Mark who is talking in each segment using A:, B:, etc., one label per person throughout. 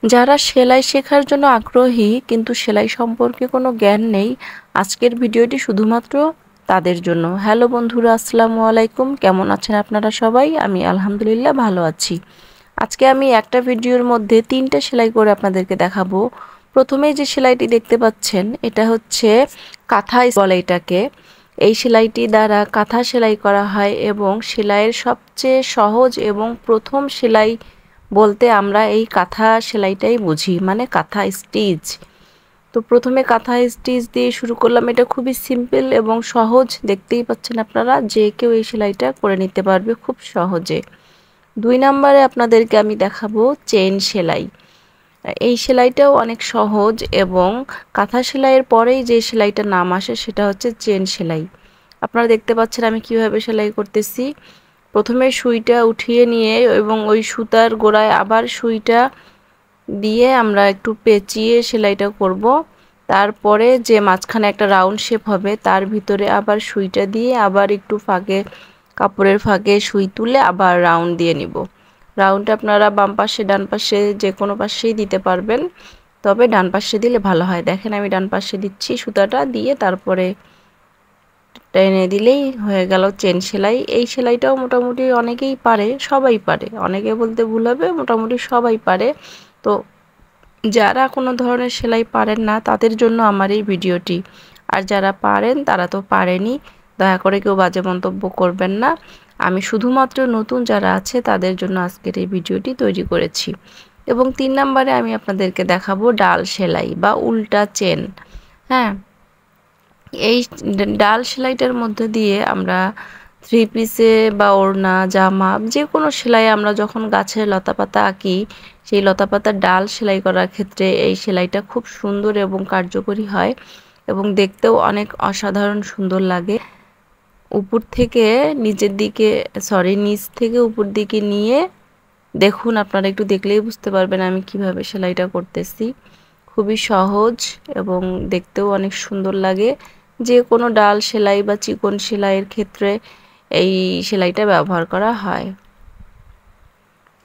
A: যারা সেলাই শেখার জন্য আগ্রহী কিন্তু সেলাই সম্পর্কে কোনো জ্ঞান নেই, আজকের ভিডিওটি শুধুমাত্র তাদের জন্য। হ্যালো বন্ধুরা, আসসালামু আলাইকুম। কেমন আছেন আপনারা সবাই? আমি আলহামদুলিল্লাহ ভালো আছি। আজকে আমি একটা ভিডিওর মধ্যে 3টে সেলাই করে আপনাদেরকে দেখাবো। প্রথমেই যে সেলাইটি দেখতে পাচ্ছেন এটা হচ্ছে কাঁথা বলে এটাকে। এই সেলাইটি দ্বারা কাঁথা সেলাই করা হয় এবং সেলাইয়ের সবচেয়ে সহজ এবং প্রথম সেলাই বলতে আমরা এই কাঁথা সেলাইটাই বুঝি, মানে কাঁথা স্টিচ। তো প্রথমে কাঁথা স্টিচ দিয়ে শুরু করলাম। এটা খুবই সিম্পল এবং সহজ, দেখতেই পাচ্ছেন আপনারা, যে কেউ এই সেলাইটা করে নিতে পারবে খুব সহজে। 2 নম্বরে আপনাদেরকে আমি দেখাবো চেইন সেলাই। এই সেলাইটাও অনেক সহজ এবং কাঁথা সেলাইয়ের পরেই যে সেলাইটার নাম আসে সেটা হচ্ছে চেইন সেলাই। আপনারা দেখতে পাচ্ছেন আমি কিভাবে সেলাই করতেছি। প্রথমে সুইটা উঠিয়ে নিয়ে এবং ওই সুতার গোড়ায় আবার সুইটা দিয়ে আমরা একটু পেঁচিয়ে সেলাইটা করব। তারপরে যে মাঝখানে একটা রাউন্ড শেপ হবে তার ভিতরে আবার সুইটা দিয়ে আবার একটু ফাঁকে, কাপড়ের ফাঁকে সুই তুলে আবার রাউন্ড দিয়ে নিব। রাউন্ডটা আপনারা বাম পাশে ডান পাশে যে কোনো পাশেই দিতে পারবেন, তবে ডান পাশে দিলে ভালো হয়। দেখেন আমি ডান পাশে দিচ্ছি, সুতাটা দিয়ে তারপরে টেনে দিলেই হয়ে গেল চেন সেলাই। এই সেলাইটাও মোটামুটি অনেকেই পারে, সবাই পারে, অনেকে বলতে ভুল হবে, মোটামুটি সবাই পারে। তো যারা কোনো ধরনের সেলাই পারেন না তাদের জন্য আমার এই ভিডিওটি, আর যারা পারেন তারা তো পারেনই, দয়া করে কেউ বাজে মন্তব্য করবেন না। আমি শুধুমাত্র নতুন যারা আছে তাদের জন্য আজকের এই ভিডিওটি তৈরি করেছি। এবং 3 নম্বরে আমি আপনাদেরকে দেখাবো ডাল সেলাই বা উল্টা চেন। হ্যাঁ, এই ডাল সেলাইটার মধ্যে দিয়ে আমরা 3 পিসে বা ওড়না, জামা, যে কোনো সেলাই আমরা যখন গাছের লতাপাতা আঁকি, সেই লতাপাতার ডাল সেলাই করার ক্ষেত্রে এই সেলাইটা খুব সুন্দর এবং কার্যকরী হয় এবং দেখতেও অনেক অসাধারণ সুন্দর লাগে। উপর থেকে নিচের দিকে, নিচ থেকে উপর দিকে নিয়ে দেখুন, আপনারা একটু দেখলেই বুঝতে পারবেন আমি কিভাবে সেলাইটা করতেছি। খুবই সহজ এবং দেখতেও অনেক সুন্দর লাগে। যে কোনো ডাল সেলাই বা চিকন সেলাইয়ের ক্ষেত্রে এই সেলাইটা ব্যবহার করা হয়।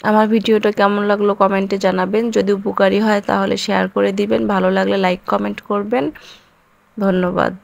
A: আমার ভিডিওটা কেমন লাগলো কমেন্টে জানাবেন। যদি উপকারী হয় তাহলে শেয়ার করে দিবেন, ভালো লাগলে লাইক কমেন্ট করবেন। ধন্যবাদ।